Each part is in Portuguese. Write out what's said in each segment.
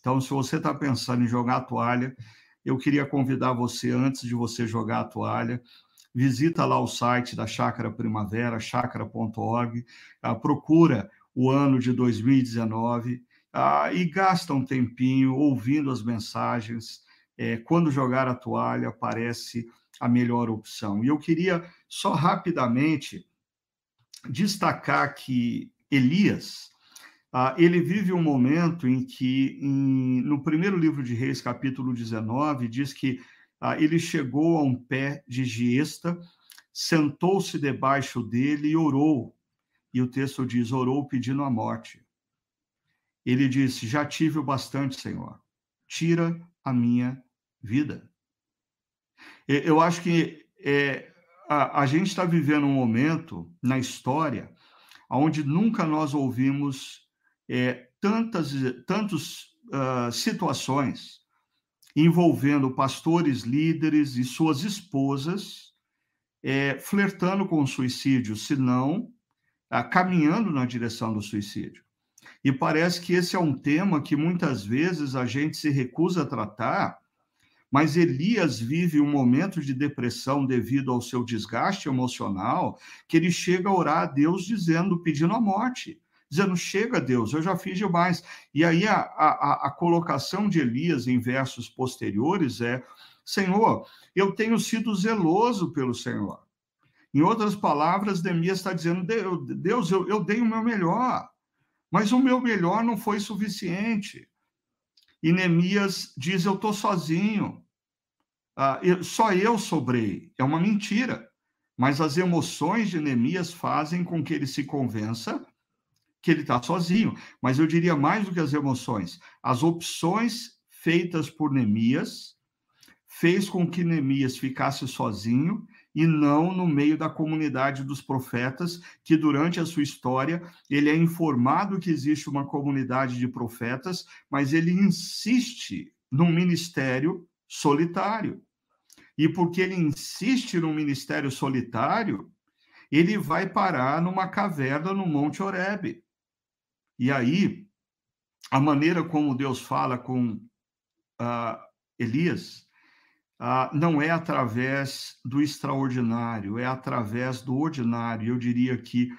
Então, se você está pensando em jogar a toalha, eu queria convidar você, antes de você jogar a toalha, visita lá o site da Chácara Primavera, chácara.org, procura o ano de 2019 e gasta um tempinho ouvindo as mensagens. Quando jogar a toalha, parece a melhor opção. E eu queria só rapidamente destacar que Elias, ele vive um momento em que, no primeiro livro de Reis, capítulo 19, diz que ele chegou a um pé de giesta, sentou-se debaixo dele e orou. E o texto diz, orou pedindo a morte. Ele disse, já tive o bastante, Senhor, tira a minha vida. Eu acho que a gente está vivendo um momento na história onde nunca nós ouvimos tantas situações envolvendo pastores, líderes e suas esposas flertando com o suicídio, se não caminhando na direção do suicídio. E parece que esse é um tema que muitas vezes a gente se recusa a tratar, mas Elias vive um momento de depressão devido ao seu desgaste emocional, que ele chega a orar a Deus pedindo a morte, dizendo, chega Deus, eu já fiz demais. E aí a colocação de Elias em versos posteriores é, Senhor, eu tenho sido zeloso pelo Senhor. Em outras palavras, Neemias está dizendo, Deus, eu dei o meu melhor, mas o meu melhor não foi suficiente. E Neemias diz, eu estou sozinho, só eu sobrei. É uma mentira, mas as emoções de Neemias fazem com que ele se convença que ele está sozinho. Mas eu diria mais do que as emoções. As opções feitas por Neemias fez com que Neemias ficasse sozinho e não no meio da comunidade dos profetas, que durante a sua história ele é informado que existe uma comunidade de profetas, mas ele insiste num ministério solitário. E porque ele insiste num ministério solitário, ele vai parar numa caverna no Monte Horebe. E aí, a maneira como Deus fala com Elias não é através do extraordinário, é através do ordinário. Eu diria que,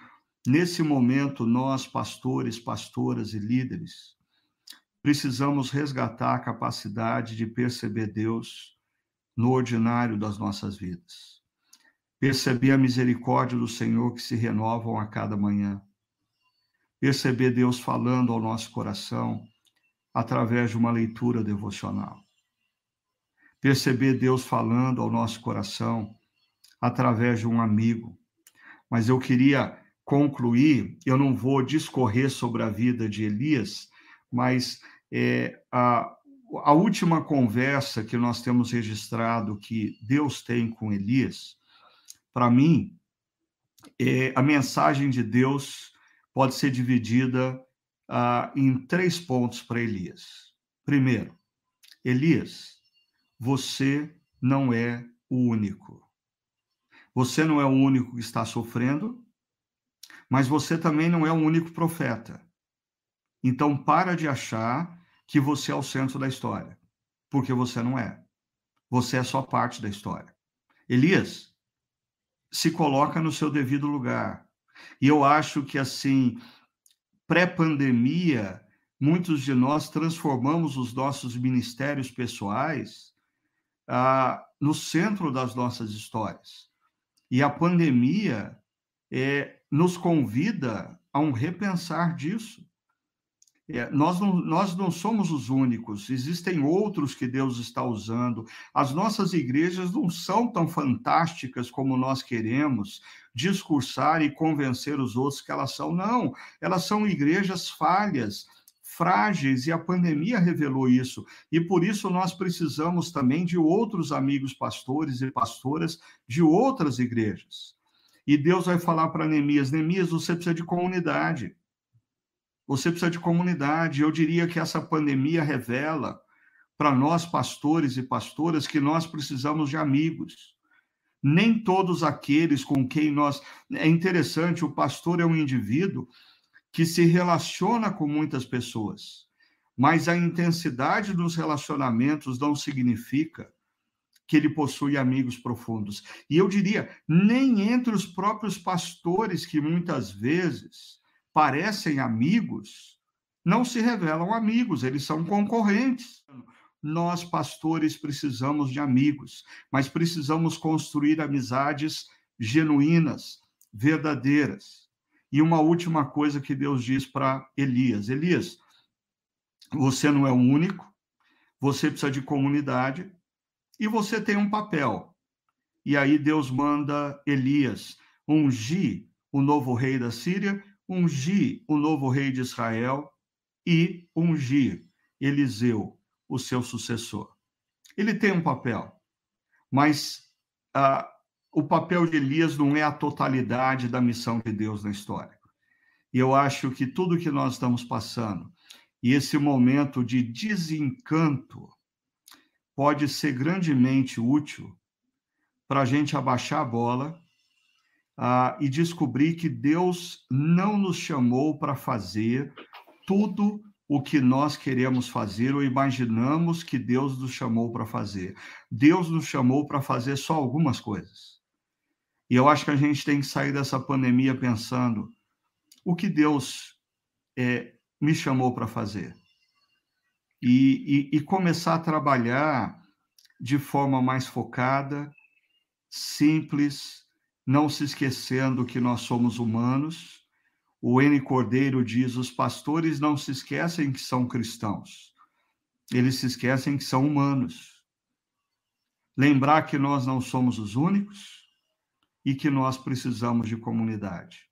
nesse momento, nós, pastores, pastoras e líderes, precisamos resgatar a capacidade de perceber Deus no ordinário das nossas vidas. Perceber a misericórdia do Senhor que se renovam a cada manhã. Perceber Deus falando ao nosso coração através de uma leitura devocional. Perceber Deus falando ao nosso coração através de um amigo. Mas eu queria concluir, eu não vou discorrer sobre a vida de Elias, mas a última conversa que nós temos registrado que Deus tem com Elias, para mim, a mensagem de Deus pode ser dividida em 3 pontos para Elias. Primeiro, Elias, você não é o único. Você não é o único que está sofrendo, mas você também não é o único profeta. Então, para de achar que você é o centro da história, porque você não é. Você é só parte da história. Elias, se coloca no seu devido lugar. E eu acho que, assim, pré-pandemia, muitos de nós transformamos os nossos ministérios pessoais no centro das nossas histórias. E a pandemia nos convida a um repensar disso. Nós não somos os únicos, existem outros que Deus está usando. As nossas igrejas não são tão fantásticas como nós queremos discursar e convencer os outros que elas são. Não, elas são igrejas falhas, frágeis, e a pandemia revelou isso. E por isso nós precisamos também de outros amigos pastores e pastoras de outras igrejas. E Deus vai falar para Neemias, Neemias, você precisa de comunidade. Você precisa de comunidade. Eu diria que essa pandemia revela para nós, pastores e pastoras, que nós precisamos de amigos. Nem todos aqueles com quem nós... É interessante, o pastor é um indivíduo que se relaciona com muitas pessoas, mas a intensidade dos relacionamentos não significa que ele possui amigos profundos. E eu diria, nem entre os próprios pastores, que muitas vezes parecem amigos, não se revelam amigos, eles são concorrentes. Nós, pastores, precisamos de amigos, mas precisamos construir amizades genuínas, verdadeiras. E uma última coisa que Deus diz para Elias: Elias, você não é o único, você precisa de comunidade e você tem um papel. E aí Deus manda Elias ungir o novo rei da Síria, ungir o novo rei de Israel e ungir Eliseu, o seu sucessor. Ele tem um papel, mas o papel de Elias não é a totalidade da missão de Deus na história. E eu acho que tudo que nós estamos passando, e esse momento de desencanto, pode ser grandemente útil para a gente abaixar a bola e descobrir que Deus não nos chamou para fazer tudo o que nós queremos fazer ou imaginamos que Deus nos chamou para fazer. Deus nos chamou para fazer só algumas coisas. E eu acho que a gente tem que sair dessa pandemia pensando o que Deus me chamou para fazer. E começar a trabalhar de forma mais focada, simples, não se esquecendo que nós somos humanos. O N. Cordeiro diz: os pastores não se esquecem que são cristãos, eles se esquecem que são humanos. Lembrar que nós não somos os únicos e que nós precisamos de comunidade.